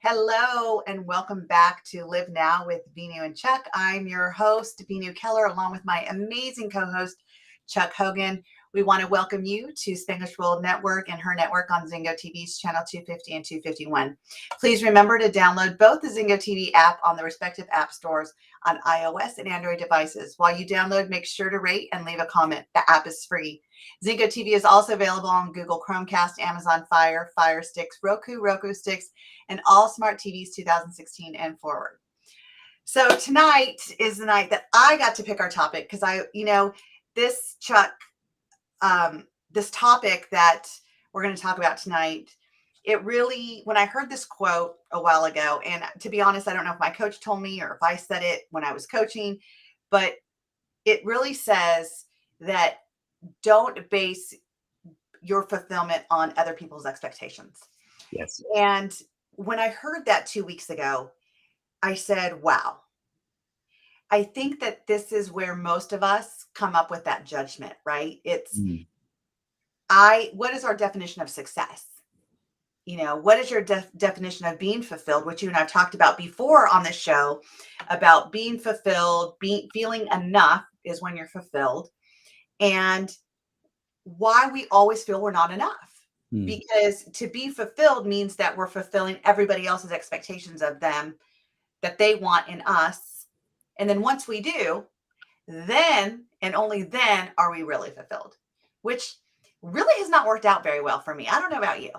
Hello and welcome back to Live Now with Veenu and Chuck. I'm your host, Veenu Keller, along with my amazing co-host, Chuck Hogan. We want to welcome you to Spanglish World Network and her network on Zingo TV's channel 250 and 251. Please remember to download both the Zingo TV app on the respective app stores on iOS and Android devices. While you download, make sure to rate and leave a comment. The app is free. Zingo TV is also available on Google Chromecast, Amazon Fire, Fire Sticks, Roku Sticks, and all smart TVs 2016 and forward. So tonight is the night that I got to pick our topic because this this topic that we're going to talk about tonight, it really, when I heard this quote a while ago, and to be honest, I don't know if my coach told me or if I said it when I was coaching, but it really says that don't base your fulfillment on other people's expectations. Yes. And when I heard that 2 weeks ago, I said, wow, I think that this is where most of us come up with that judgment, right? It's, what is our definition of success? What is your definition of being fulfilled, which you and I've talked about before on this show, about being fulfilled, feeling enough is when you're fulfilled, and why we always feel we're not enough. Because to be fulfilled means that we're fulfilling everybody else's expectations of them that they want in us. And then once we do, then and only then are we really fulfilled, which really has not worked out very well for me. I don't know about you.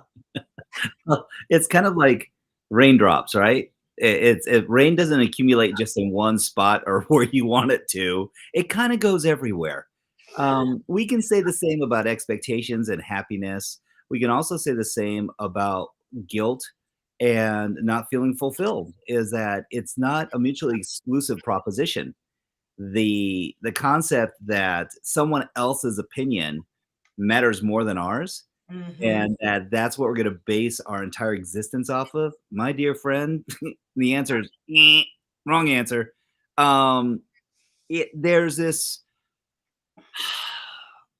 Well, it's kind of like raindrops, right? Rain doesn't accumulate just in one spot or where you want it to. It kind of goes everywhere. We can say the same about expectations and happiness. We can also say the same about guilt and not feeling fulfilled, is that it's not a mutually exclusive proposition. The concept that someone else's opinion matters more than ours, and that's what we're going to base our entire existence off of, my dear friend, the answer is wrong answer. There's this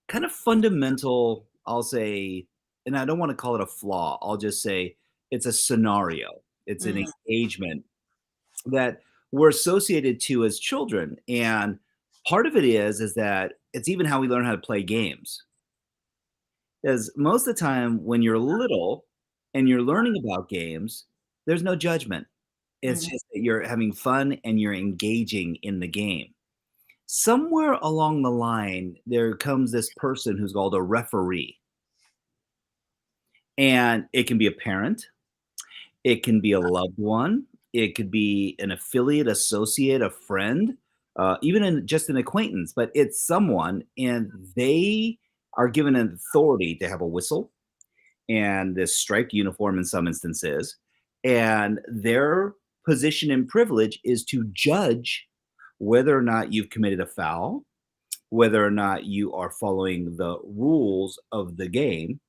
kind of fundamental, I'll say, and I don't want to call it a flaw, I'll just say it's a scenario, it's an engagement that we're associated to as children. And part of it is that it's even how we learn how to play games. Because most of the time when you're little and you're learning about games, there's no judgment. It's just that you're having fun and you're engaging in the game. Somewhere along the line, there comes this person who's called a referee. And it can be a parent, it can be a loved one, it could be an affiliate, associate, a friend, even just an acquaintance, but it's someone, and they are given an authority to have a whistle and this striped uniform in some instances. And their position and privilege is to judge whether or not you've committed a foul, whether or not you are following the rules of the game.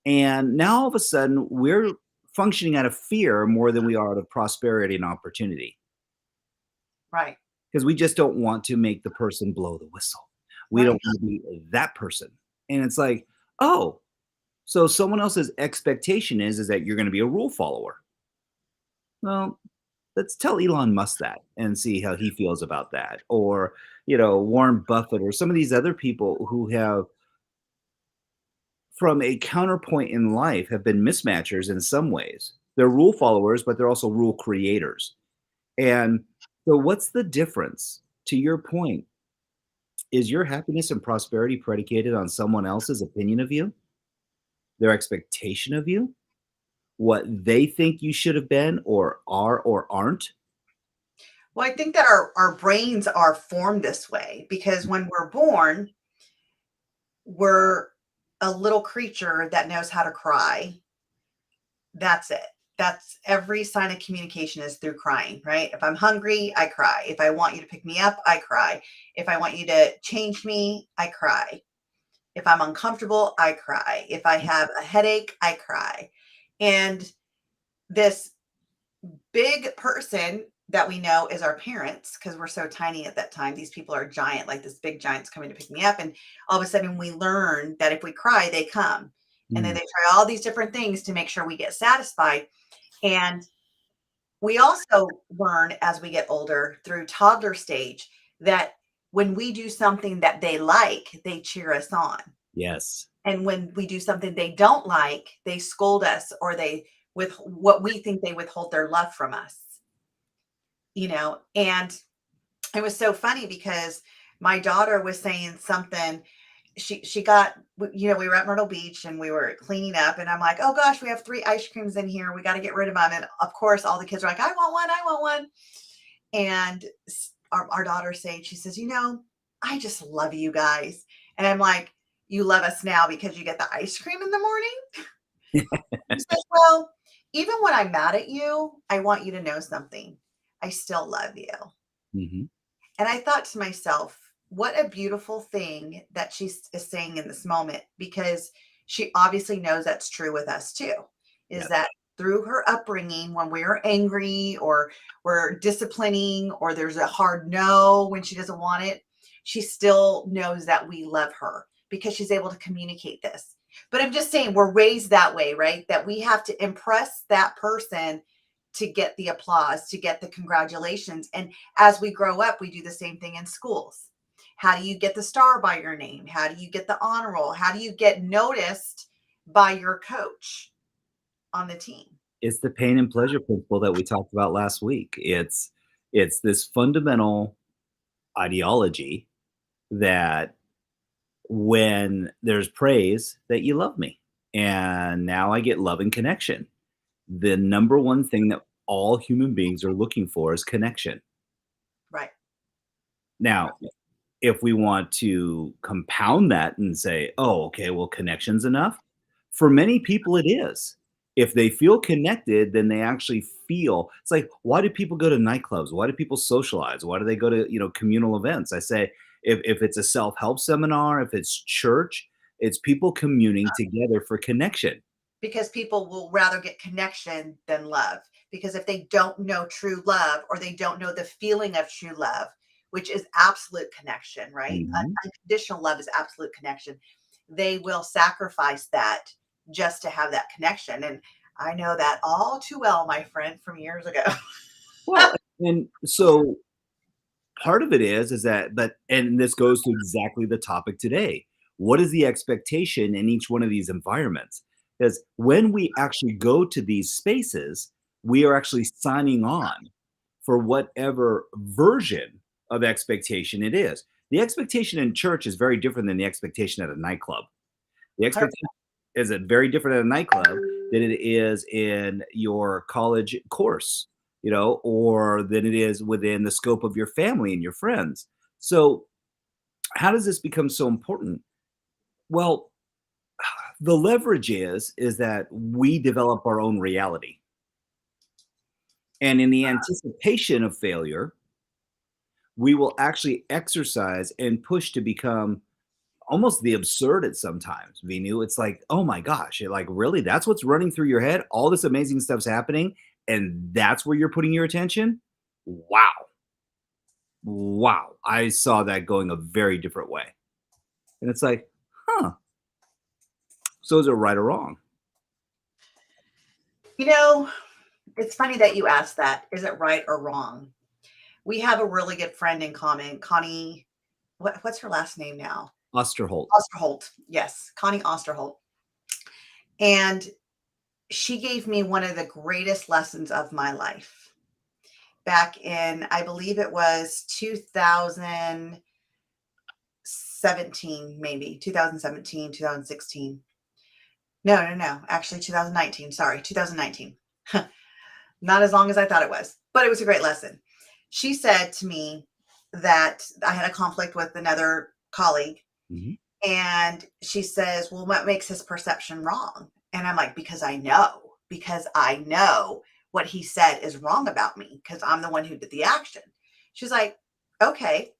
And now all of a sudden, we're functioning out of fear more than we are out of prosperity and opportunity. Right. Because we just don't want to make the person blow the whistle. We don't want to be that person. And it's like, oh, so someone else's expectation is that you're going to be a rule follower. Well, let's tell Elon Musk that and see how he feels about that. Or, Warren Buffett or some of these other people who have, from a counterpoint in life, have been mismatchers in some ways. They're rule followers, but they're also rule creators. And so what's the difference? To your point, is your happiness and prosperity predicated on someone else's opinion of you, their expectation of you, what they think you should have been or are or aren't? Well, I think that our brains are formed this way because when we're born, we're a little creature that knows how to cry. That's it. That's every sign of communication is through crying, right? If I'm hungry, I cry. If I want you to pick me up, I cry. If I want you to change me, I cry. If I'm uncomfortable, I cry. If I have a headache, I cry. And this big person that we know is our parents, because we're so tiny at that time. These people are giant, like this big giant's coming to pick me up. And all of a sudden we learn that if we cry, they come. And then they try all these different things to make sure we get satisfied. And We also learn as we get older through toddler stage that when we do something that they like, they cheer us on. Yes. And when we do something they don't like, they scold us or they with what we think they withhold their love from us, and it was so funny because my daughter was saying something. She got, we were at Myrtle Beach and we were cleaning up, and I'm like, oh gosh, we have 3 ice creams in here, we got to get rid of them. And of course all the kids are like, I want one. And our daughter saying, she says, I just love you guys. And I'm like, you love us now because you get the ice cream in the morning? She says, well, even when I'm mad at you, I want you to know something. I still love you. Hmm. And I thought to myself, what a beautiful thing that she is saying in this moment, because she obviously knows that's true with us too. Is Yes. that through her upbringing, when we're angry or we're disciplining or there's a hard no when she doesn't want it, she still knows that we love her because she's able to communicate this. But I'm just saying, we're raised that way, right? That we have to impress that person to get the applause, to get the congratulations. And as we grow up, we do the same thing in schools. How do you get the star by your name? How do you get the honor roll? How do you get noticed by your coach on the team? It's the pain and pleasure principle that we talked about last week. It's this fundamental ideology that when there's praise, that you love me, and now I get love and connection. The number one thing that all human beings are looking for is connection. Right. Now, if we want to compound that and say, oh, okay, well, connection's enough. For many people, it is. If they feel connected, then they actually feel it's like, why do people go to nightclubs? Why do people socialize? Why do they go to, communal events? I say, if it's a self-help seminar, if it's church, it's people communing together for connection. Because people will rather get connection than love. Because if they don't know true love or they don't know the feeling of true love, which is absolute connection, right? Mhm. Unconditional love is absolute connection. They will sacrifice that just to have that connection. And I know that all too well, my friend, from years ago. Well, and so part of it is that and this goes to exactly the topic today. What is the expectation in each one of these environments? Because when we actually go to these spaces, we are actually signing on for whatever version of expectation it is. The expectation in church is very different than the expectation at a nightclub. The expectation is it very different at a nightclub than it is in your college course, or than it is within the scope of your family and your friends. So, how does this become so important? Well, the leverage is that we develop our own reality. And in the anticipation of failure, we will actually exercise and push to become almost the absurd at sometimes, Venu. It's like, oh my gosh, like really, that's what's running through your head. All this amazing stuff's happening, and that's where you're putting your attention. Wow, wow! I saw that going a very different way, and it's like, huh? So is it right or wrong? You know, it's funny that you asked that. Is it right or wrong? We have a really good friend in common, Connie. What's her last name now? Osterholt. Osterholt. Yes, Connie Osterholt. And she gave me one of the greatest lessons of my life back in, I believe it was 2017, maybe 2017, 2016. No, no, no, actually 2019. Sorry, 2019. Not as long as I thought it was, but it was a great lesson. She said to me that I had a conflict with another colleague. Mhm. And she says, well, what makes his perception wrong? And I'm like, because I know what he said is wrong about me because I'm the one who did the action. She's like, okay,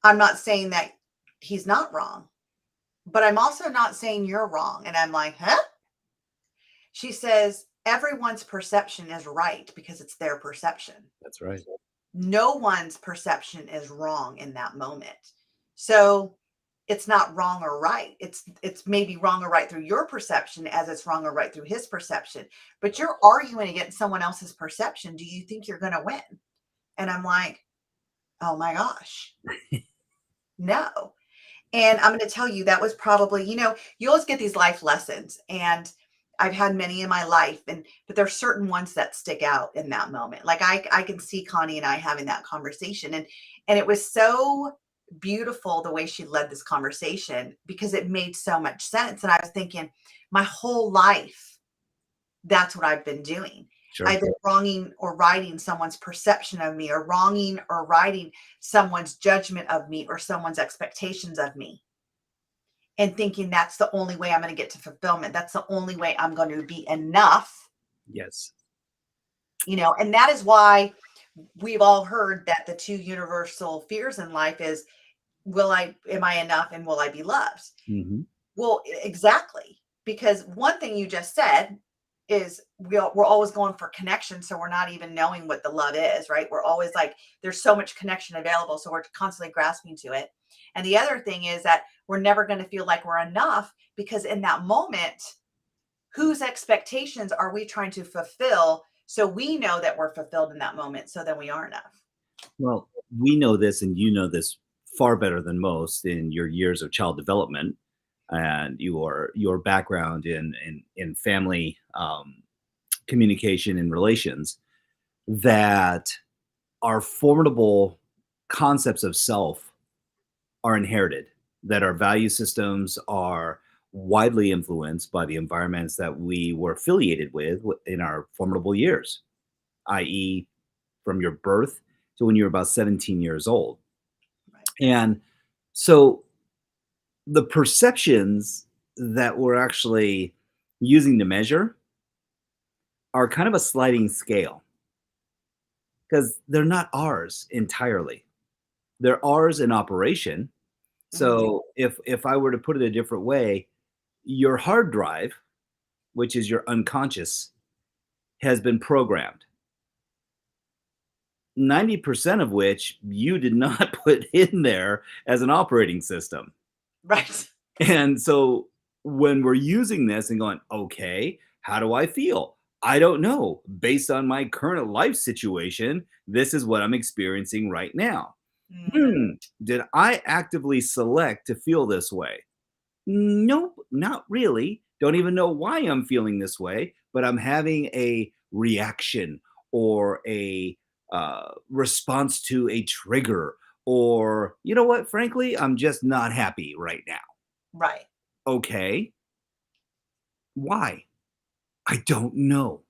I'm not saying that he's not wrong, but I'm also not saying you're wrong. And I'm like, huh? She says, everyone's perception is right because it's their perception. That's right. No one's perception is wrong in that moment. So it's not wrong or right. It's maybe wrong or right through your perception as it's wrong or right through his perception. But you're arguing against someone else's perception. Do you think you're going to win? And I'm like, oh my gosh, no. And I'm going to tell you that was probably, you always get these life lessons, and I've had many in my life, but there's certain ones that stick out in that moment. Like I can see Connie and I having that conversation, and it was so beautiful the way she led this conversation because it made so much sense. And I was thinking, my whole life, that's what I've been doing. Sure. I've been wronging or writing someone's perception of me, or wronging or writing someone's judgment of me, or someone's expectations of me, and thinking that's the only way I'm going to get to fulfillment. That's the only way I'm going to be enough, Yes. and that is why we've all heard that the two universal fears in life is, am I enough, and will I be loved? Mm-hmm. Well, exactly. Because one thing you just said is we're always going for connection. So we're not even knowing what the love is, right? We're always like, there's so much connection available. So we're constantly grasping to it. And the other thing is that we're never going to feel like we're enough, because in that moment, whose expectations are we trying to fulfill? So we know that we're fulfilled in that moment. So then we are enough. Well, we know this, and you know this far better than most in your years of child development and your background in family communication and relations, that our formidable concepts of self are inherited, that our value systems are widely influenced by the environments that we were affiliated with in our formidable years, i.e., from your birth to when you're about 17 years old. Right. And so the perceptions that we're actually using to measure are kind of a sliding scale because they're not ours entirely. They're ours in operation. Mm-hmm. So if I were to put it a different way, your hard drive, which is your unconscious, has been programmed. 90% of which you did not put in there as an operating system. Right. And so when we're using this and going, okay, how do I feel? I don't know. Based on my current life situation, this is what I'm experiencing right now. Mm, Hmm, did I actively select to feel this way? Nope, not really. Don't even know why I'm feeling this way, but I'm having a reaction or a response to a trigger, or you know what? Frankly, I'm just not happy right now. right. Okay, why? I don't know.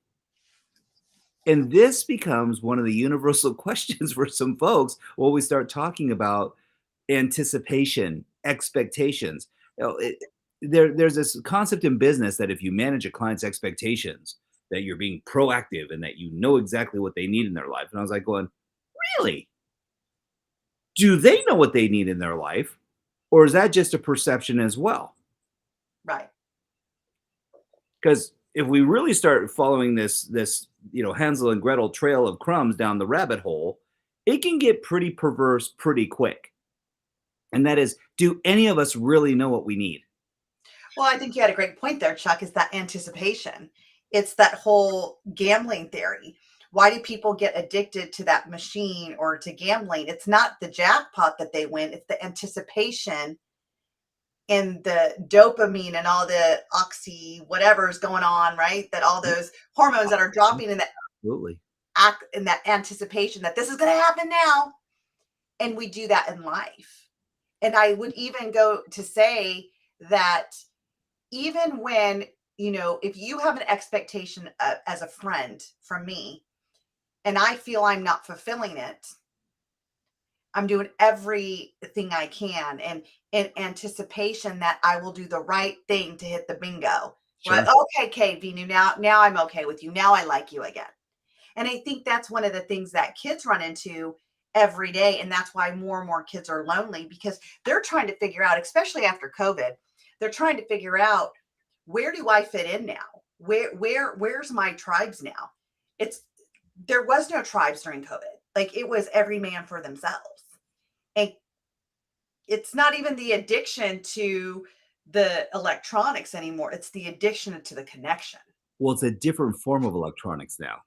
And this becomes one of the universal questions for some folks when we start talking about anticipation, expectations. You know, there's this concept in business that if you manage a client's expectations, that you're being proactive and that you know exactly what they need in their life. And I was like, going, really? Do they know what they need in their life? Or is that just a perception as well? Right. Because if we really start following this Hansel and Gretel trail of crumbs down the rabbit hole, it can get pretty perverse pretty quick. And that is, do any of us really know what we need? Well, I think you had a great point there, Chuck, is that anticipation. It's that whole gambling theory. Why do people get addicted to that machine or to gambling? It's not the jackpot that they win, it's the anticipation and the dopamine and all the oxy whatever's going on, right? That all those hormones that are dropping in that Absolutely. in that anticipation that this is going to happen now. And we do that in life. And I would even go to say that even when, if you have an expectation as a friend from me, and I feel I'm not fulfilling it, I'm doing everything I can, and in anticipation that I will do the right thing to hit the bingo. Right? Sure. Okay, Kate, Venu, now I'm okay with you. Now I like you again. And I think that's one of the things that kids run into every day. And that's why more and more kids are lonely, because they're trying to figure out, especially after COVID, they're trying to figure out, where do I fit in now? Where's my tribes now? It's There was no tribes during COVID. Like, it was every man for themselves. And It's not even the addiction to the electronics anymore, it's the addiction to the connection. Well, it's a different form of electronics now.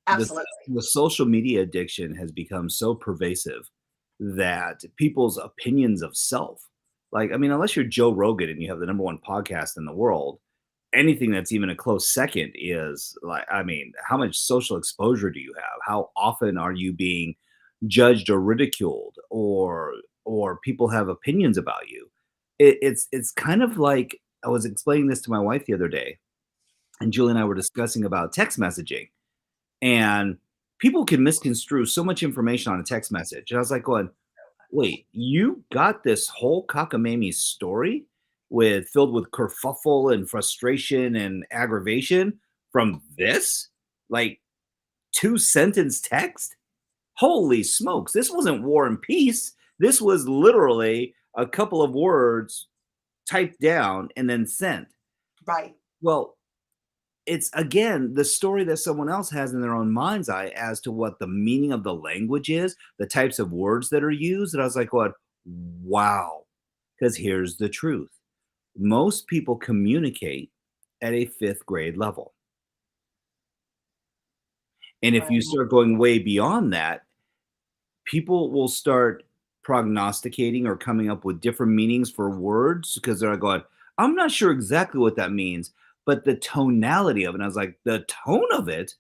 Absolutely. The social media addiction has become so pervasive that people's opinions of self, like, I mean, unless you're Joe Rogan and you have the number one podcast in the world, anything that's even a close second is like, I mean, how much social exposure do you have? How often are you being judged or ridiculed, or people have opinions about you? It's kind of like, I was explaining this to my wife the other day, and Julie and I were discussing about text messaging, and people can misconstrue so much information on a text message. And I was like going, wait, you got this whole cockamamie story filled with kerfuffle and frustration and aggravation from this? Like, two-sentence text? Holy smokes, this wasn't War and Peace. This was literally a couple of words typed down and then sent. Right, Well, it's again the story that someone else has in their own mind's eye as to what the meaning of the language is, the types of words that are used. And I was like, what? Wow. Because here's the truth: most people communicate at a fifth grade level. And if you right, start going way beyond that, people will start prognosticating or coming up with different meanings for words because they're going, I'm not sure exactly what that means, but the tonality of it. And I was like, the tone of it.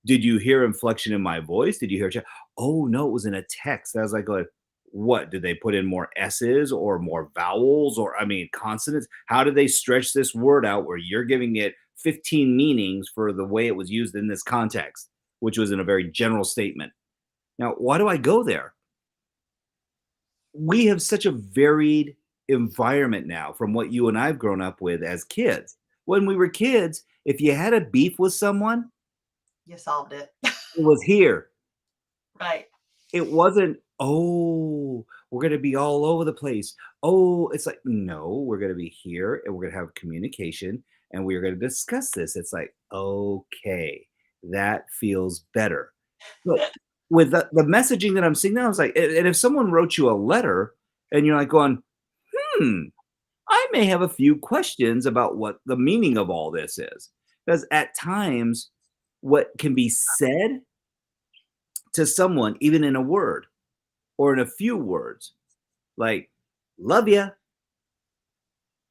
Did you hear inflection in my voice? Did you hear Oh, no, it was in a text. I was like going, what? Did they put in more S's or more vowels or, I mean, consonants? How did they stretch this word out where you're giving it 15 meanings for the way it was used in this context, which was in a very general statement? Now, why do I go there? We have such a varied environment now from what you and I've grown up with as kids. When we were kids, if you had a beef with someone, you solved it. it was here. Right, It wasn't, "Oh, we're gonna be all over the place." Oh, it's like, "No, we're gonna be here, and we're gonna have communication, and we are gonna discuss this." It's like, "Okay, that feels better." But with the messaging that I'm seeing now, it's like, and if someone wrote you a letter and you're like going, "Hmm, I may have a few questions about what the meaning of all this is." Because at times, what can be said to someone, even in a word or in a few words, like "love ya,"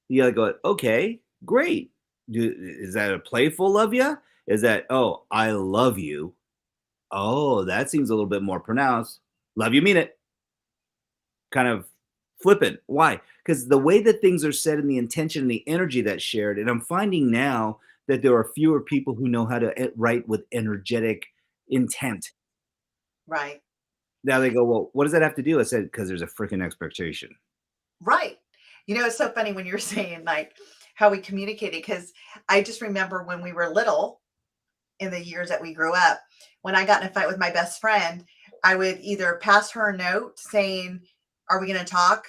you gotta go, "Okay, great." Is that a playful love ya? Is that, "Oh, I love you." Oh, that seems a little bit more pronounced. "Love you, mean it." Kind of flippant. Why? Because the way that things are said and the intention and the energy that's shared, and I'm finding now that there are fewer people who know how to write with energetic intent. right, Now they go, "Well, what does that have to do?" I said, "'Cause there's a freaking expectation." right. It's so funny when you're saying, like, how we communicated because I just remember when we were little, in the years that we grew up, when I got in a fight with my best friend, I would either pass her a note saying, "Are we gonna talk?"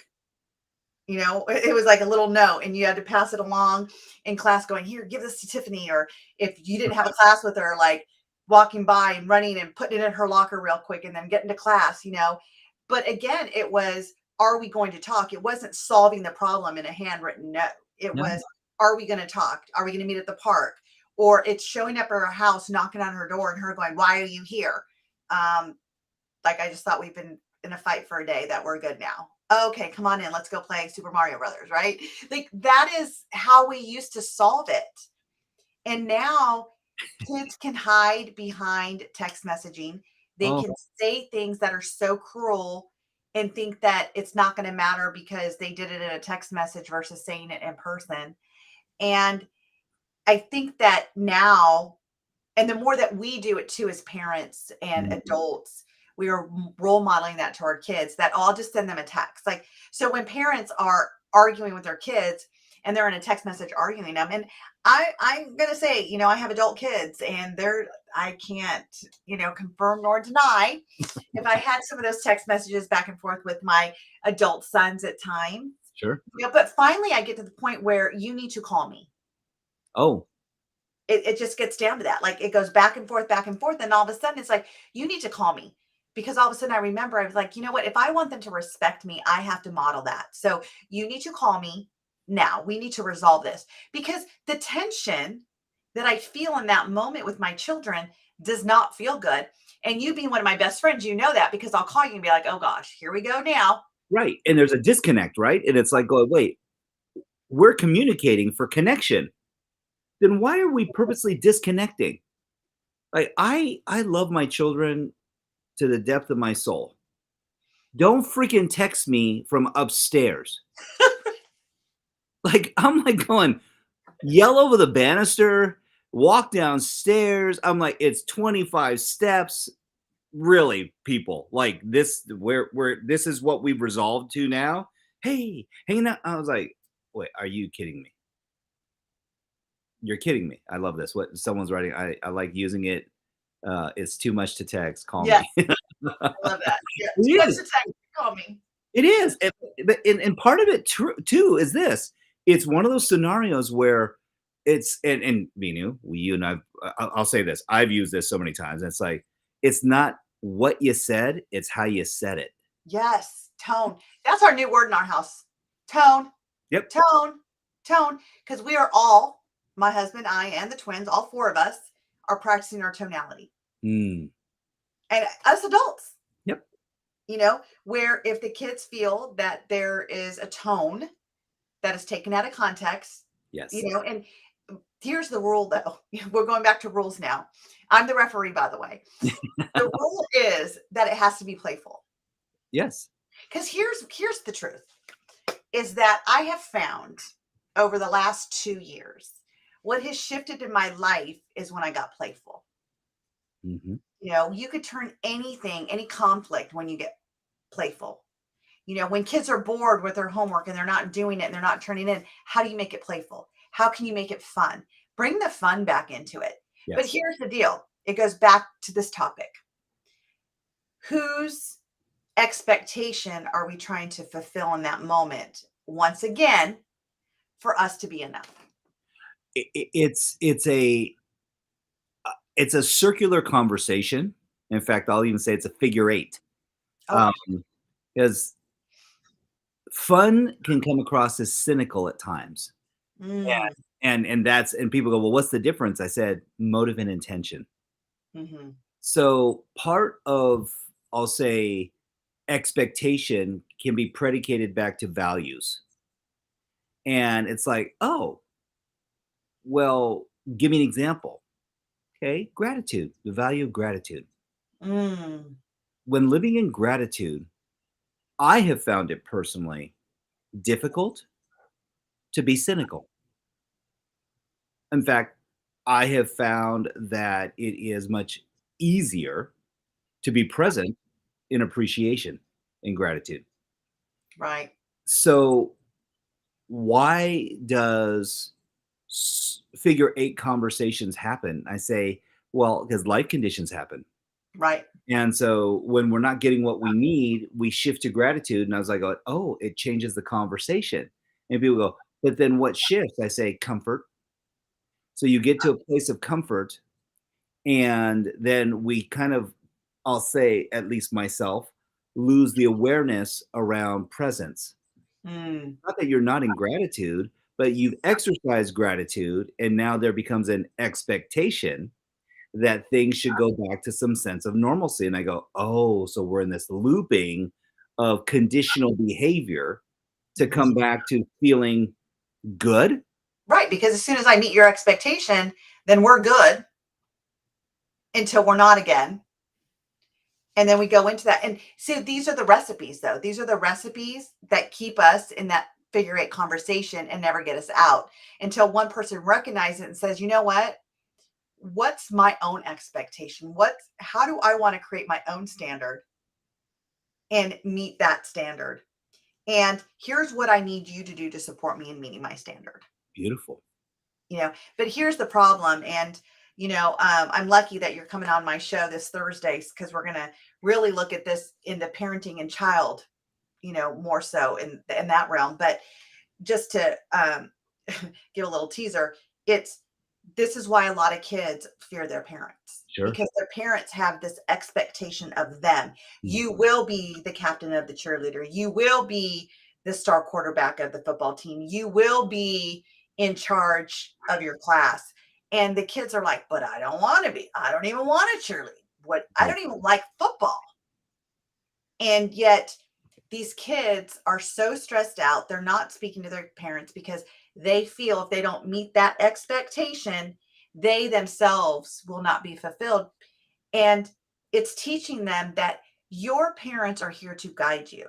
It was like a little note, and you had to pass it along in class, going, "Here, give this to Tiffany." Or if you didn't have a class with her, like walking by and running and putting it in her locker real quick and then getting to class. But again, it was, are we going to talk? It wasn't solving the problem in a handwritten note. It No. was, are we going to talk? Are we going to meet at the park? Or it's showing up at her house, knocking on her door, and her going, "Why are you here?" Um, like, I just thought we've been in a fight for a day, that we're good now. Okay, come on in. Let's go play Super Mario Brothers, right? Like, that is how we used to solve it. And now kids can hide behind text messaging. They Oh, can say things that are so cruel and think that it's not going to matter because they did it in a text message versus saying it in person. And I think that now, and the more that we do it too as parents and mm, adults, we are role modeling that to our kids, that I'll just send them a text. Like, so when parents are arguing with their kids and they're in a text message arguing them, and I'm gonna say, I have adult kids and I can't, confirm nor deny if I had some of those text messages back and forth with my adult sons at times. sure. But finally I get to the point where you need to call me. Oh, It just gets down to that. Like, it goes back and forth, and all of a sudden it's like, you need to call me. because all of a sudden I remember I was like, you know what? If I want them to respect me, I have to model that. So you need to call me now. We need to resolve this because the tension that I feel in that moment with my children does not feel good. And you being one of my best friends, you know that because I'll call you and be like, oh gosh, here we go now. Right, and there's a disconnect, right? And it's like, going, "Wait, we're communicating for connection. Then why are we purposely disconnecting?" Like, I love my children to the depth of my soul. Don't freaking text me from upstairs. Like, I'm, like, going, yell over the banister, walk downstairs. I'm like, "It's 25 steps." Really, people, like, this is what we've resolved to now? "Hey, hanging out." I was like, "Wait, are you kidding me? You're kidding me. I love this." What someone's writing, I like using it. It's too much to text. Call Yes, me. I love that. Yeah, too It much to is. text. Call me. It is. And part of it too is this. It's one of those scenarios where and Vinu, you and I'll say this. I've used this so many times. It's like it's not what you said, it's how you said it. Yes, tone. That's our new word in our house. Tone, Yep. tone, tone. Because we are all, my husband, I, and the twins, all four of us, are practicing our tonality. Mm, And us adults, yep. where if the kids feel that there is a tone that is taken out of context, Yes. and here's the rule though. We're going back to rules now. I'm the referee, by the way. The rule is that it has to be playful. Yes. Because here's the truth is that I have found over the last 2 years, what has shifted in my life is when I got playful. Mhm. You could turn anything, any conflict when you get playful. When kids are bored with their homework and they're not doing it and they're not turning in, how do you make it playful? How can you make it fun? Bring the fun back into it. But Yes. here's the deal it goes back to this topic. Whose expectation are we trying to fulfill in that moment? Once again, for us to be enough. It's a circular conversation. In fact, I'll even say it's a figure eight. Oh, Um, because fun can come across as cynical at times. mm, And people go, "Well, what's the difference?" I said, "Motive and intention." mhm. So part of, I'll say, expectation can be predicated back to values. And it's like, "Oh, well, give me an example." Okay, gratitude, the value of gratitude. Mm, When living in gratitude, I have found it personally difficult to be cynical. In fact, I have found that it is much easier to be present in appreciation and gratitude. right, So, why does figure eight conversations happen? I say, well, because life conditions happen. right. And so when we're not getting what we need, we shift to gratitude. And I was like, oh, it changes the conversation. And people go, but then what shifts? I say, comfort. So you get to a place of comfort, and then we kind of, I'll say, at least myself, lose the awareness around presence. Mm, Not that you're not in gratitude, but you've exercised gratitude, and now there becomes an expectation that things should go back to some sense of normalcy. And I go, oh, so we're in this looping of conditional behavior to mhm. come back to feeling good. Right, because as soon as I meet your expectation, then we're good until we're not again. And then we go into that. And see, these are the recipes, though. These are the recipes that keep us in that figure eight conversation and never get us out until one person recognizes it and says, you know what? What's my own expectation? How do I want to create my own standard and meet that standard? And here's what I need you to do to support me in meeting my standard. Beautiful. But here's the problem. And I'm lucky that you're coming on my show this Thursday because we're going to really look at this in the parenting and child, more so in that realm. But just to give a little teaser, it's this is why a lot of kids fear their parents, Sure. because their parents have this expectation of them. Mm. You will be the captain of the cheerleader. You will be the star quarterback of the football team. You will be in charge of your class. And the kids are like, but I don't want to be. I don't even want to cheerlead. What I Right. don't even like football. And yet these kids are so stressed out. They're not speaking to their parents because they feel if they don't meet that expectation, they themselves will not be fulfilled. And it's teaching them that your parents are here to guide you.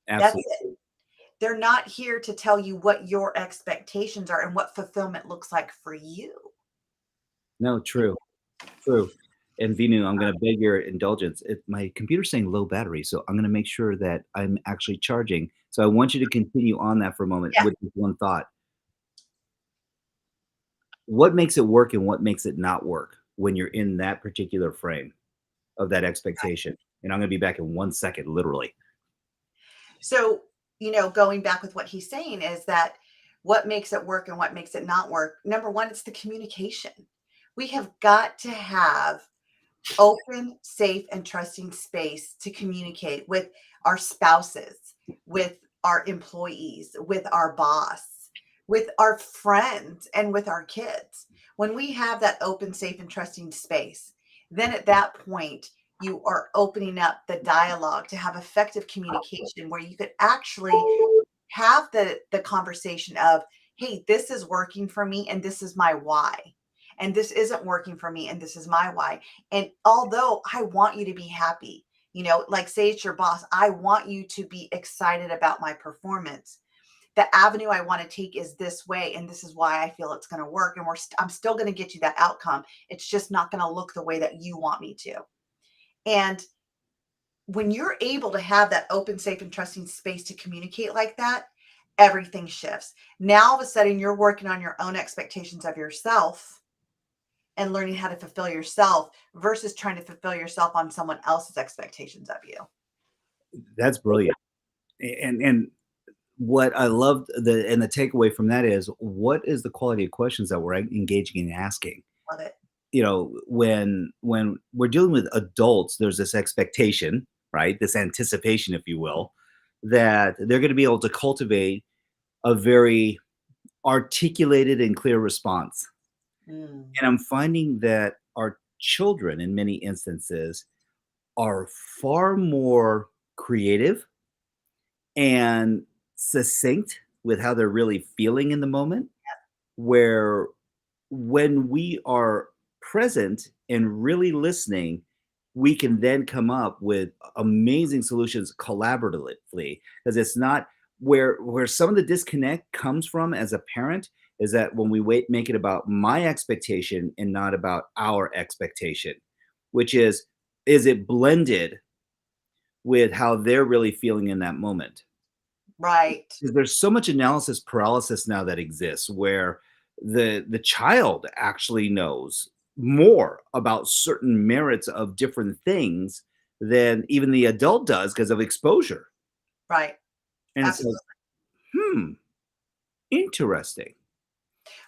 That's Absolutely. it. They're not here to tell you what your expectations are and what fulfillment looks like for you. No, true. True. And Venu, I'm gonna beg your indulgence. My computer's saying low battery, so I'm gonna make sure that I'm actually charging. So I want you to continue on that for a moment Yeah. with this one thought. What makes it work and what makes it not work when you're in that particular frame of that expectation? And I'm gonna be back in 1 second, literally. So, going back with what he's saying is that what makes it work and what makes it not work. Number one, it's the communication. We have got to have open, safe, and trusting space to communicate with our spouses, with our employees, with our boss, with our friends, and with our kids. When we have that open, safe, and trusting space, then at that point, you are opening up the dialogue to have effective communication where you could actually have the conversation of, hey, this is working for me and this is my why, and this isn't working for me and this is my why. And although I want you to be happy, like say it's your boss, I want you to be excited about my performance. The avenue I want to take is this way, and this is why I feel it's going to work, and I'm still going to get you that outcome. It's just not going to look the way that you want me to. And when you're able to have that open, safe, and trusting space to communicate like that, everything shifts. Now, all of a sudden, you're working on your own expectations of yourself and learning how to fulfill yourself versus trying to fulfill yourself on someone else's expectations of you. That's brilliant. And what I loved the takeaway from that is what is the quality of questions that we're engaging in asking? Love it. When we're dealing with adults, there's this expectation, right? This anticipation, if you will, that they're going to be able to cultivate a very articulated and clear response. Mm, And I'm finding that our children, in many instances, are far more creative and succinct with how they're really feeling in the moment, where when we are present and really listening, we can then come up with amazing solutions collaboratively because it's not where some of the disconnect comes from as a parent is that when we make it about my expectation and not about our expectation, which is it blended with how they're really feeling in that moment. right. 'Cause there's so much analysis paralysis now that exists where the child actually knows more about certain merits of different things than even the adult does because of exposure. Right. And it's like, Absolutely. hmm, interesting.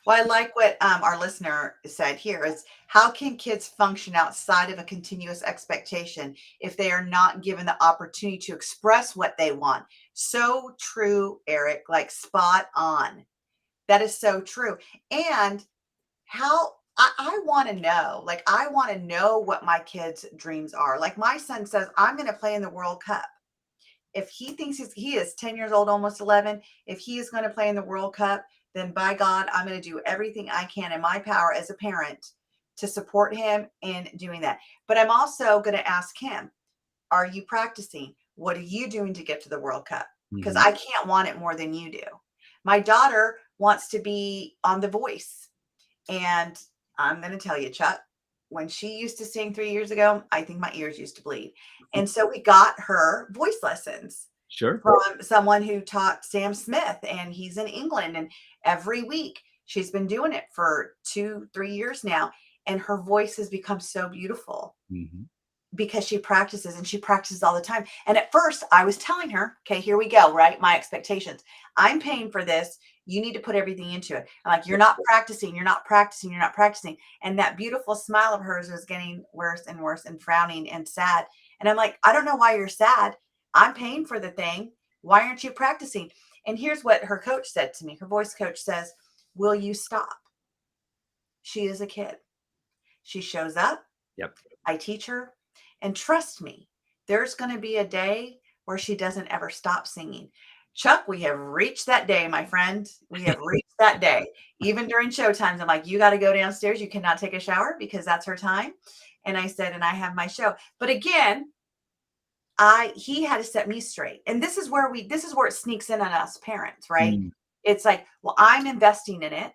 Well, I like what our listener said here is how can kids function outside of a continuous expectation if they are not given the opportunity to express what they want? So true, Eric, like spot on. That is so true. And how I want to know, like, I want to know what my kids' dreams are. Like, my son says, I'm going to play in the World Cup. If he thinks he is 10 years old, almost 11, if he is going to play in the World Cup, then by God, I'm going to do everything I can in my power as a parent to support him in doing that. But I'm also going to ask him, are you practicing? What are you doing to get to the World Cup? Because Mhm. I can't want it more than you do. My daughter wants to be on The Voice. And I'm going to tell you, Chuck, when she used to sing 3 years ago, I think my ears used to bleed. And so we got her voice lessons Sure. from someone who taught Sam Smith, and he's in England. And every week she's been doing it for 2, 3 years now. And her voice has become so beautiful. Mhm. because she practices and she practices all the time. And at first I was telling her, okay, here we go, right? My expectations. I'm paying for this. You need to put everything into it. I'm like, you're not practicing, you're not practicing, you're not practicing. And that beautiful smile of hers was getting worse and worse and frowning and sad. And I'm like, I don't know why you're sad. I'm paying for the thing. Why aren't you practicing? And here's what her coach said to me. Her voice coach says, will you stop? She is a kid. She shows up. Yep. I teach her. And trust me, there's going to be a day where she doesn't ever stop singing. Chuck, we have reached that day, my friend. We have reached that day. Even during show times, I'm like, you got to go downstairs. You cannot take a shower because that's her time. And I said, and I have my show. But again, he had to set me straight. And this is where it sneaks in on us parents, right? Mm. It's like, well, I'm investing in it.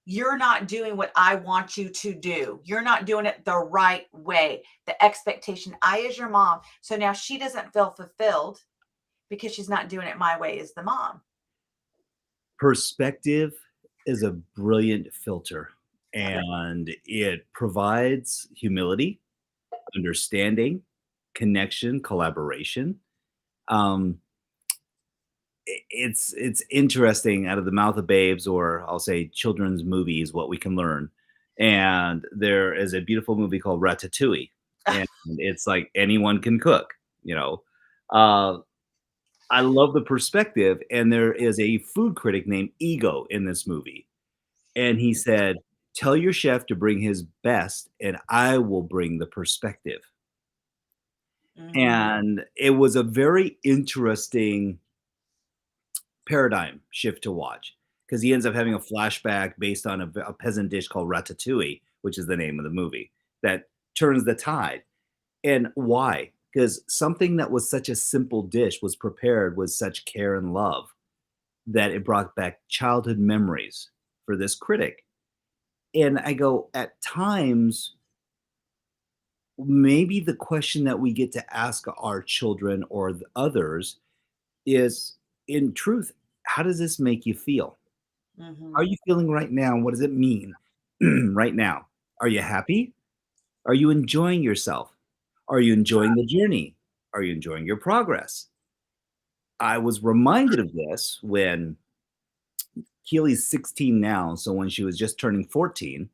You're not doing what I want you to do. You're not doing it the right way. The expectation, I as your mom. So now she doesn't feel fulfilled because she's not doing it my way as the mom. Perspective is a brilliant filter, Yeah. and it provides humility, understanding, connection, collaboration. Um, it's interesting, out of the mouth of babes, or I'll say children's movies, what we can learn. And there is a beautiful movie called Ratatouille, and it's like anyone can cook, you know. Uh, I love the perspective, and there is a food critic named Ego in this movie, and he said, "Tell your chef to bring his best, and I will bring the perspective." Mm-hmm. And it was a very interesting paradigm shift to watch, because he ends up having a flashback based on a peasant dish called ratatouille, which is the name of the movie, that turns the tide. And why? Because something that was such a simple dish was prepared with such care and love that it brought back childhood memories for this critic. And I go, at times, maybe the question that we get to ask our children or the others is, in truth, how does this make you feel? How Mm-hmm. are you feeling right now? What does it mean right now? Are you happy? Are you enjoying yourself? Are you enjoying the journey? Are you enjoying your progress? I was reminded of this when Keely's 16 now. So when she was just turning 14,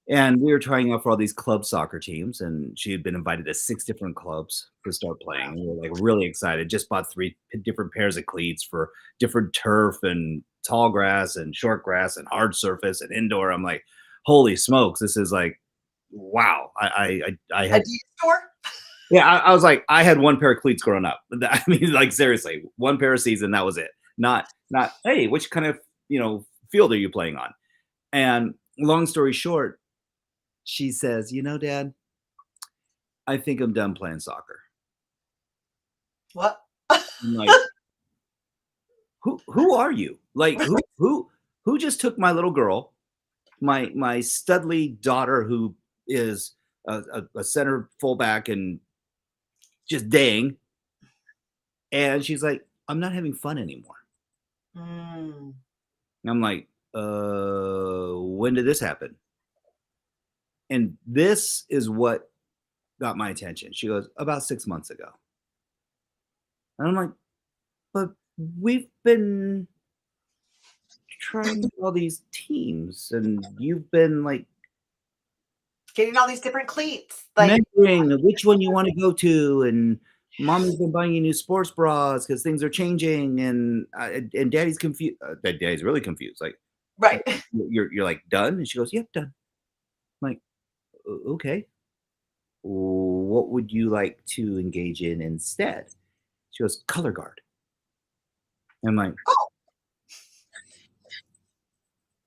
and we were trying out for all these club soccer teams, and she had been invited to 6 different clubs to start playing. Wow. And we were like really excited. Just bought 3 different pairs of cleats for different turf and tall grass and short grass and hard surface and indoor. I'm like, holy smokes, this is like, wow. I A had, D store? yeah, I was like, I had 1 pair of cleats growing up. I mean, like seriously, 1 pair a season, that was it. Not hey, which kind of, field are you playing on? And long story short, she says, Dad, I think I'm done playing soccer. What? I'm like, who are you? Like, who just took my little girl, my studly daughter, who is a center fullback and just dang, and she's like, I'm not having fun anymore. Mm. And I'm like, when did this happen? And this is what got my attention. She goes, about 6 months ago. And I'm like, but we've been trying all these teams, and you've been like Getting all these different cleats. Like, mentoring which one you want to go to, and mommy's been buying you new sports bras because things are changing, and daddy's confused. Daddy's really confused. Like, right. you're like done, and she goes, "Yep, done." I'm like, Okay. What would you like to engage in instead?" She goes, "Color guard." And I'm like, Oh,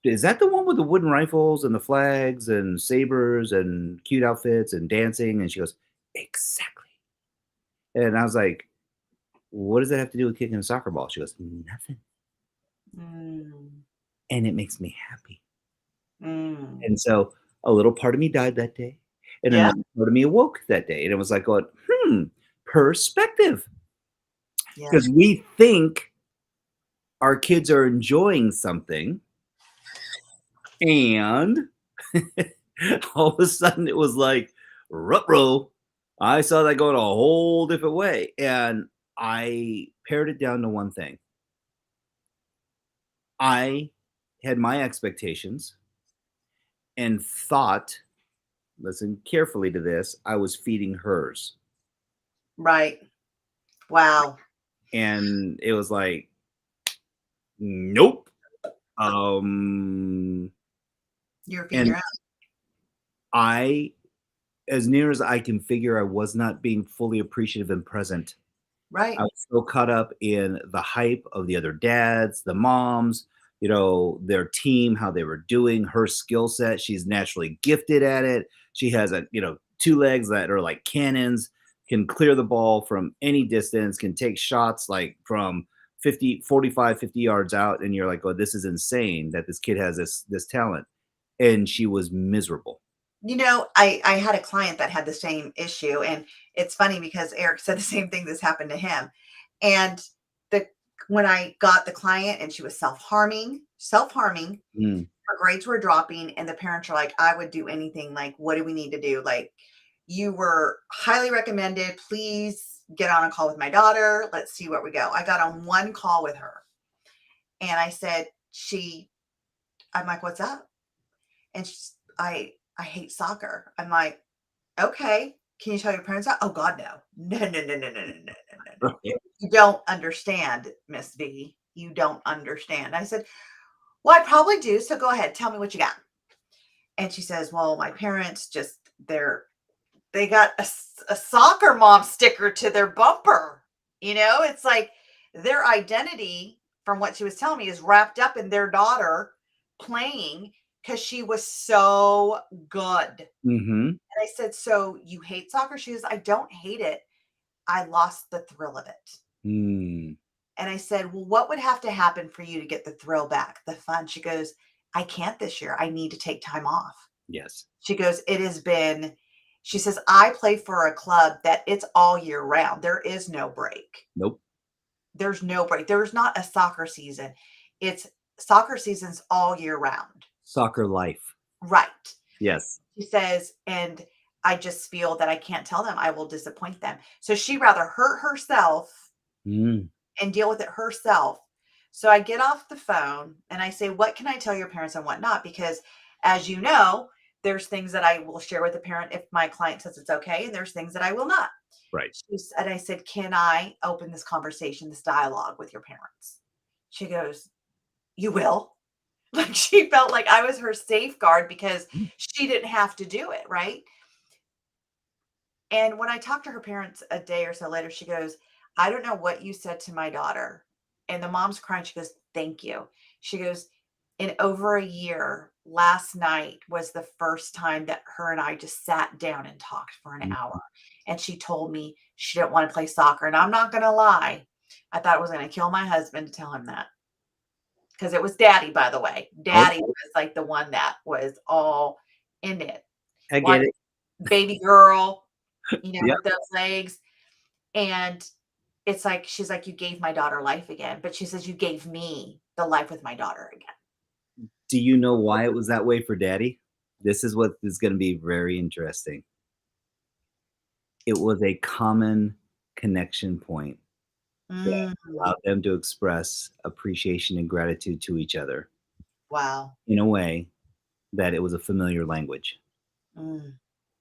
"Is that the one with the wooden rifles and the flags and sabers and cute outfits and dancing?" And she goes, "Exactly." And I was like, "What does that have to do with kicking a soccer ball?" She goes, "Nothing. mm, And it makes me happy." mm. And so a little part of me died that day, and Yeah. another part of me awoke that day. And it was like going, perspective. Yeah. Because we think our kids are enjoying something, and all of a sudden it was like, Ruh-roh. I saw that going a whole different way. And I pared it down to one thing. I had my expectations and thought, listen carefully to this, I was feeding hers. Right. Wow. And it was like, nope. Um, You're feeding and your own. I, as near as I can figure, I was not being fully appreciative and present. I Right. was so caught up in the hype of the other dads, the moms, their team, how they were doing, her skill set. She's naturally gifted at it. She has two legs that are like cannons, can clear the ball from any distance, can take shots like from 50, 45, 50 yards out. And you're like, oh, this is insane that this kid has this talent. And she was miserable. I had a client that had the same issue, and it's funny because Eric said the same thing that's happened to him. And the when I got the client and she was self-harming, Mm, her grades were dropping, and the parents are like, I would do anything. Like, what do we need to do? Like, you were highly recommended. Please get on a call with my daughter. Let's see where we go. I got on one call with her and I said, I'm like, what's up? And I hate soccer. I'm like, okay. Can you tell your parents that? Oh God, no. No, no, no, no, no, no, no, no, no, no. right. You don't understand, Miss V. You don't understand. I said, well, I probably do. So go ahead. Tell me what you got. And she says, well, my parents just, they got a soccer mom sticker to their bumper. It's like their identity, from what she was telling me, is wrapped up in their daughter playing because she was so good. Hmm. And I said, so you hate soccer? She goes, I don't hate it. I lost the thrill of it. Mm, And I said, well, what would have to happen for you to get the thrill back, the fun? She goes, I can't this year. I need to take time off. yes. She goes, she says, I play for a club that it's all year round. There is no break. Nope. There's no break. There's not a soccer season. It's soccer season's all year round. Soccer life. Right. Yes. She says, and I just feel that I can't tell them. I will disappoint them. So she rather hurt herself Mm, and deal with it herself. So I get off the phone and I say, what can I tell your parents and what not? Because as you know, there's things that I will share with the parent if my client says it's okay, and there's things that I will not. right. And I said, can I open this conversation, this dialogue with your parents? She goes, you will. Like she felt like I was her safeguard because Mm, she didn't have to do it. Right. And when I talked to her parents a day or so later, she goes, I don't know what you said to my daughter. And the mom's crying. She goes, thank you. She goes, in over a year, last night was the first time that her and I just sat down and talked for an mm. hour. And she told me she didn't want to play soccer. And I'm not going to lie. I thought it was going to kill my husband to tell him that. Because it was daddy, by the way. Daddy Okay, was like the one that was all in it. I Watch get it. baby girl, Yep. with those legs. And it's like, she's like, you gave my daughter life again. But she says, you gave me the life with my daughter again. Do you know why it was that way for daddy? This is what is gonna be very interesting. It was a common connection point that Mm, allowed them to express appreciation and gratitude to each other wow. in a way that it was a familiar language. Mm,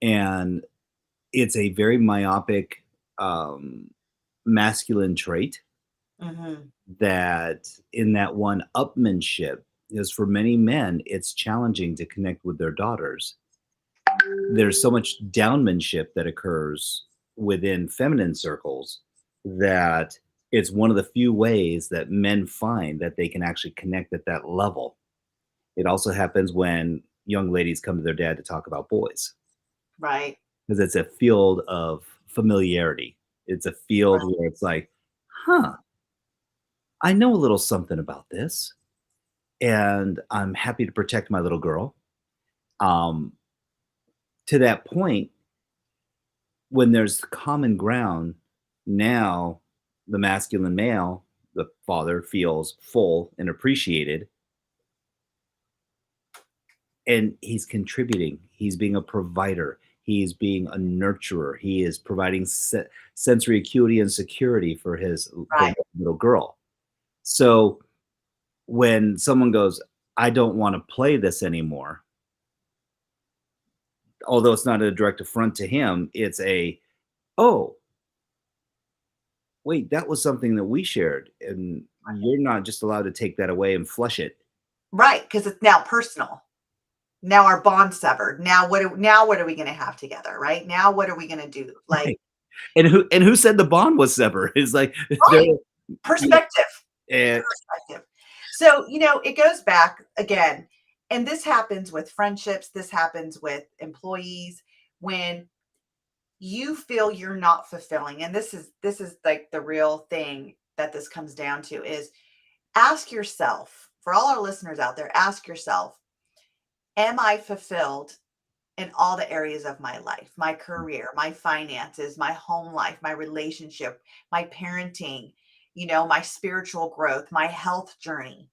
And it's a very myopic, um, masculine trait mhm, that in that one upmanship is for many men, it's challenging to connect with their daughters. There's so much downmanship that occurs within feminine circles that it's one of the few ways that men find that they can actually connect at that level. It also happens when young ladies come to their dad to talk about boys right, because it's a field of familiarity. It's a field right, where it's like, huh, I know a little something about this, and I'm happy to protect my little girl. Um, to that point, when there's common ground, now the masculine male, the father, feels full and appreciated, and he's contributing. He's being a provider. He's being a nurturer. He is providing sensory acuity and security for his Right. beloved little girl. So when someone goes, "I don't wanna play this anymore," although it's not a direct affront to him, it's a, "Oh, wait, that was something that we shared, and you're not just allowed to take that away and flush it." Right, because it's now personal. Now our bond severed. Now what are we gonna have together, right? Now what are we gonna do? Like, Right. And who said the bond was severed? It's like they're right, perspective, eh, perspective. So, it goes back again, and this happens with friendships, this happens with employees when you feel you're not fulfilling, and this is like the real thing that this comes down to is ask yourself, for all our listeners out there, ask yourself, am I fulfilled in all the areas of my life, my career, my finances, my home life, my relationship, my parenting, my spiritual growth, my health journey,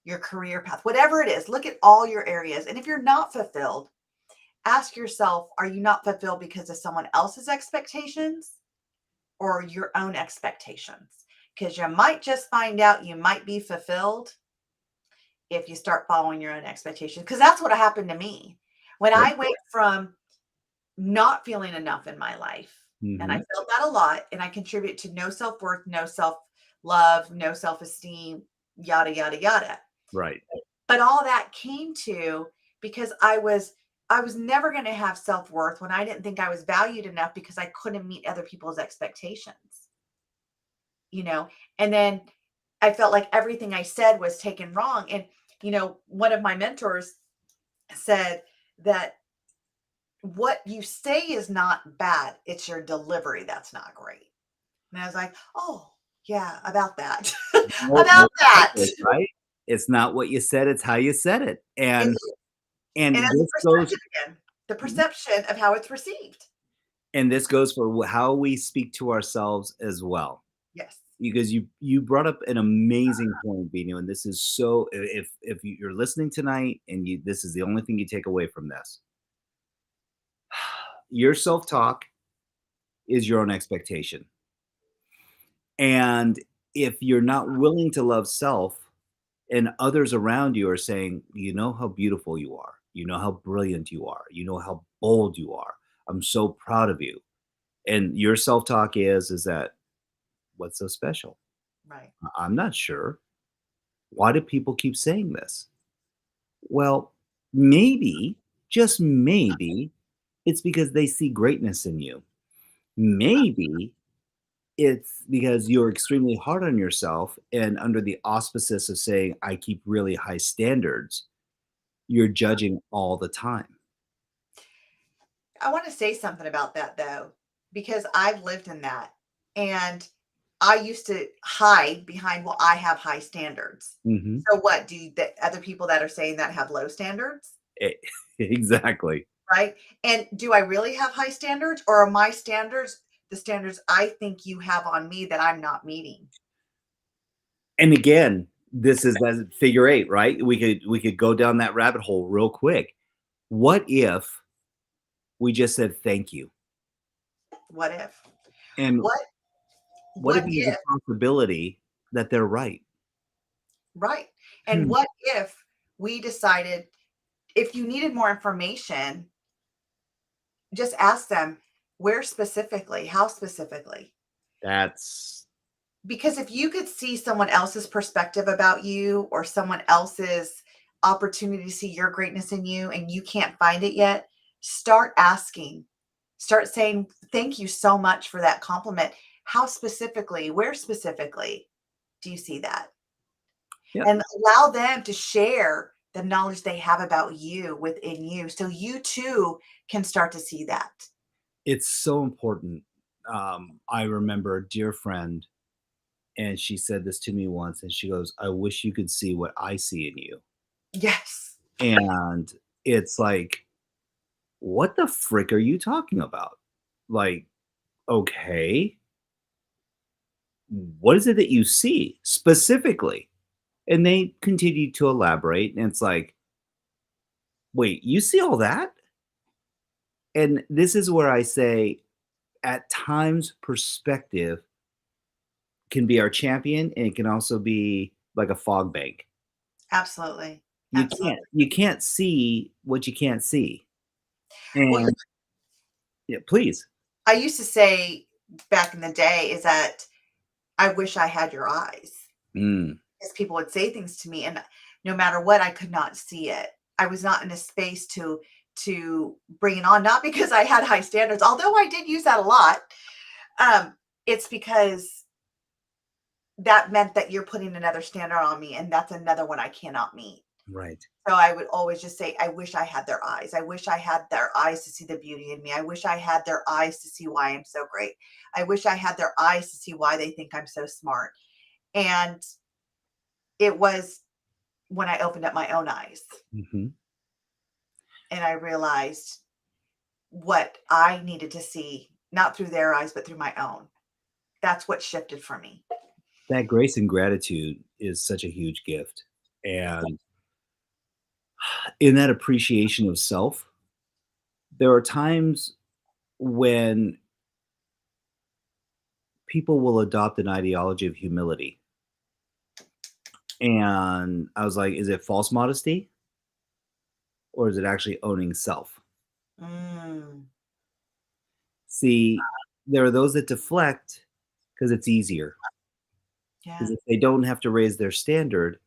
your career path, whatever it is, look at all your areas. And if you're not fulfilled, ask yourself, are you not fulfilled because of someone else's expectations or your own expectations? Because you might just find out you might be fulfilled if you start following your own expectations. Because that's what happened to me. When Yep. I went from not feeling enough in my life, and I Mhm. felt that a lot, and I contribute to no self-worth, no self-love, no self-esteem, yada, yada, yada. Right. But all that came to because I was never going to have self-worth when I didn't think I was valued enough because I couldn't meet other people's expectations, you know? And then I felt like everything I said was taken wrong. And, one of my mentors said that what you say is not bad, it's your delivery that's not great. And I was like, "Oh, yeah, about that." More About that. precisely, right? It's not what you said, it's how you said it, It and is, and and it's this goes perception again, the perception of how it's received. and this goes for how we speak to ourselves as well. Yes. Because you brought up an amazing point, Vino, and this is so if you're listening tonight and you this is the only thing you take away from this. Your self-talk is your own expectation. And if you're not willing to love self and others around you are saying, "You know how beautiful you are. You know how brilliant you are. You know how bold you are. I'm so proud of you." And your self-talk is that, "What's so special? Right. I'm not sure. Why do people keep saying this?" Well, maybe, just maybe, it's because they see greatness in you. Maybe it's because you're extremely hard on yourself, and under the auspices of saying, "I keep really high standards," you're judging all the time. I wanna say something about that, though, because I've lived in that, and I used to hide behind, "Well, I have high standards." Mhm. So what? Do the other people that are saying that have low standards? E exactly. Right? And do I really have high standards, or are my standards the standards I think you have on me that I'm not meeting? And again, this is that figure 8, right? We could go down that rabbit hole real quick. What if we just said thank you? What if? And What what if what there's if a possibility that they're right? right. And Hmm, what if we decided if you needed more information, just ask them where specifically, how specifically? that's Because if you could see someone else's perspective about you or someone else's opportunity to see your greatness in you and you can't find it yet, start asking. Start saying, "Thank you so much for that compliment. How specifically, where specifically do you see that?" yep. And allow them to share the knowledge they have about you within you so you too can start to see that. It's so important. I remember a dear friend, and she said this to me once, and she goes, "I wish you could see what I see in you." Yes. And it's like, "What the frick are you talking about?" Like, "Okay, what is it that you see specifically?" And they continued to elaborate, and it's like, "Wait, you see all that?" And this is where I say, at times, perspective can be our champion, and it can also be like a fog bank. Absolutely. You can't Absolutely. you can't see what you can't see. Well, And yeah, please. I used to say back in the day is that I wish I had your eyes. Mm, Because people would say things to me, and no matter what, I could not see it. I was not in a space to bring it on, not because I had high standards, although I did use that a lot. It's because that meant that you're putting another standard on me, and that's another one I cannot meet. right. So I would always just say, I wish I had their eyes. I wish I had their eyes to see the beauty in me. I wish I had their eyes to see why I'm so great. I wish I had their eyes to see why they think I'm so smart. And it was when I opened up my own eyes Mhm. and I realized what I needed to see, not through their eyes, but through my own. That's what shifted for me. That grace and gratitude is such a huge gift, and in that appreciation of self, there are times when people will adopt an ideology of humility, and I was like, "Is it false modesty, or is it actually owning self?" Mm, See, there are those that deflect because it's easier, yeah, because if they don't have to raise their standard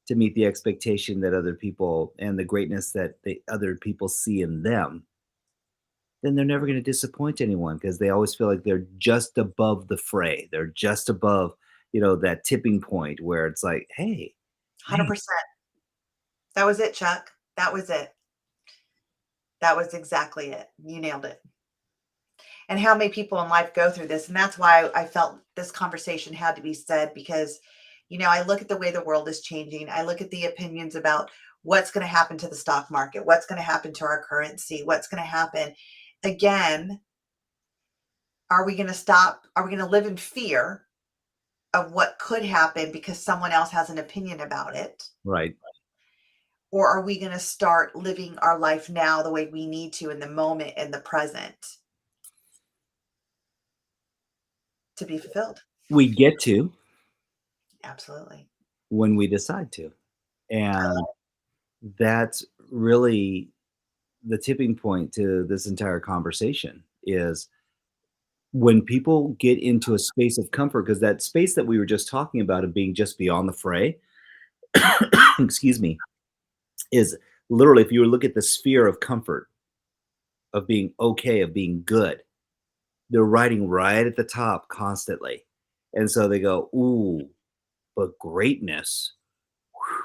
to meet the expectation that other people and the greatness that the other people see in them, then they're never going to disappoint anyone because they always feel like they're just above the fray. They're just above, that tipping point where it's like, hey, man, 100%. That was it, Chuck. That was it. That was exactly it. You nailed it. And how many people in life go through this? And that's why I felt this conversation had to be said because, I look at the way the world is changing. I look at the opinions about what's going to happen to the stock market, what's going to happen to our currency, what's going to happen. Again, are we going to stop? Are we going to live in fear of what could happen because someone else has an opinion about it? right. Or are we going to start living our life now the way we need to in the moment, in the present, to be fulfilled? We get to Absolutely. when we decide to. And that's really the tipping point to this entire conversation is when people get into a space of comfort, because that space that we were just talking about of being just beyond the fray, excuse me, is literally if you look at the sphere of comfort, of being okay, of being good, they're riding right at the top constantly. And so they go, ooh, but greatness, whew,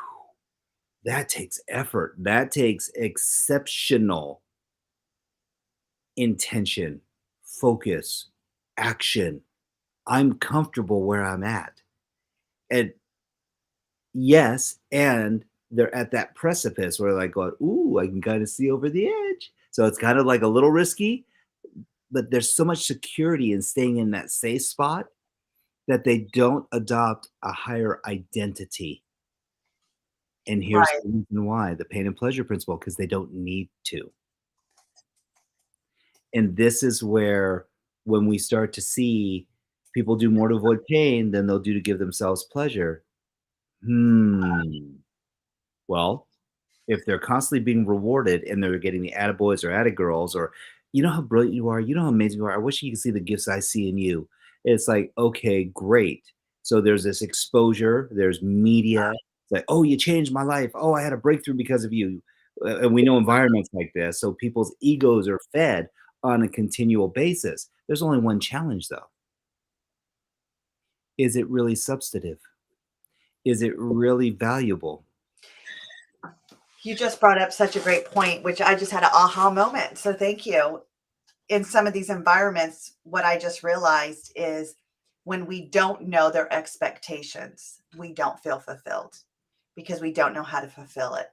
that takes effort. That takes exceptional intention, focus, action. I'm comfortable where I'm at. And yes, and they're at that precipice where like going, ooh, I can kind of see over the edge. So it's kind of like a little risky, but there's so much security in staying in that safe spot that they don't adopt a higher identity. And here's Right. the reason why, the pain and pleasure principle, because they don't need to. And this is where when we start to see people do more to avoid pain than they'll do to give themselves pleasure. Well, if they're constantly being rewarded and they're getting the attaboys or attagirls or, "You know how brilliant you are, you know how amazing you are, I wish you could see the gifts I see in you." It's like, "Okay, great." So there's this exposure, there's media. It's like, "Oh, you changed my life. Oh, I had a breakthrough because of you." And we know environments like this, so people's egos are fed on a continual basis. There's only one challenge, though. Is it really substantive? Is it really valuable? You just brought up such a great point, which I just had an aha moment. So thank you. In some of these environments, what I just realized is when we don't know their expectations, we don't feel fulfilled because we don't know how to fulfill it.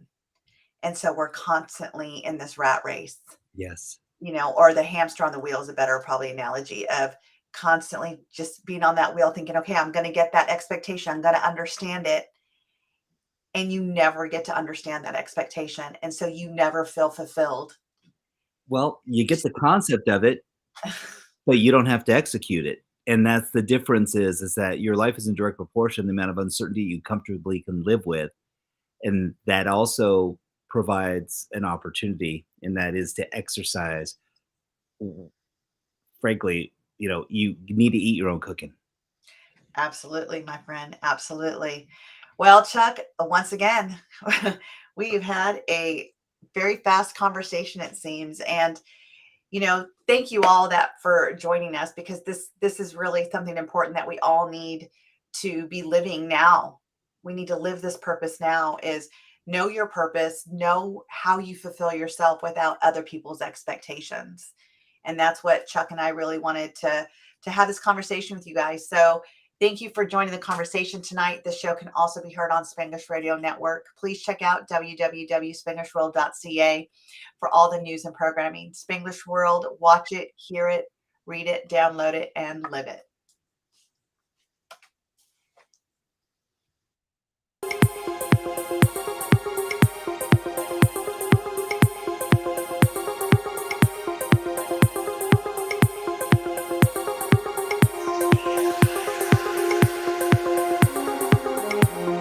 And so we're constantly in this rat race, Yes. or the hamster on the wheel is a better probably analogy of constantly just being on that wheel thinking, okay, I'm going to get that expectation. I'm going to understand it. And you never get to understand that expectation. And so you never feel fulfilled Well, you get the concept of it, but you don't have to execute it. And that's the difference is that your life is in direct proportion to the amount of uncertainty you comfortably can live with. And that also provides an opportunity, and that is to exercise. W- Frankly, you need to eat your own cooking. Absolutely, my friend. Absolutely. Well, Chuck, once again, we've had a very fast conversation, it seems. And thank you all that for joining us, because this is really something important that we all need to be living now. We need to live this purpose now, is know your purpose, know how you fulfill yourself without other people's expectations. And that's what Chuck and I really wanted to have this conversation with you guys. So thank you for joining the conversation tonight. This show can also be heard on Spanglish Radio Network. Please check out www.spanglishworld.ca for all the news and programming. Spanglish World, watch it, hear it, read it, download it, and live it.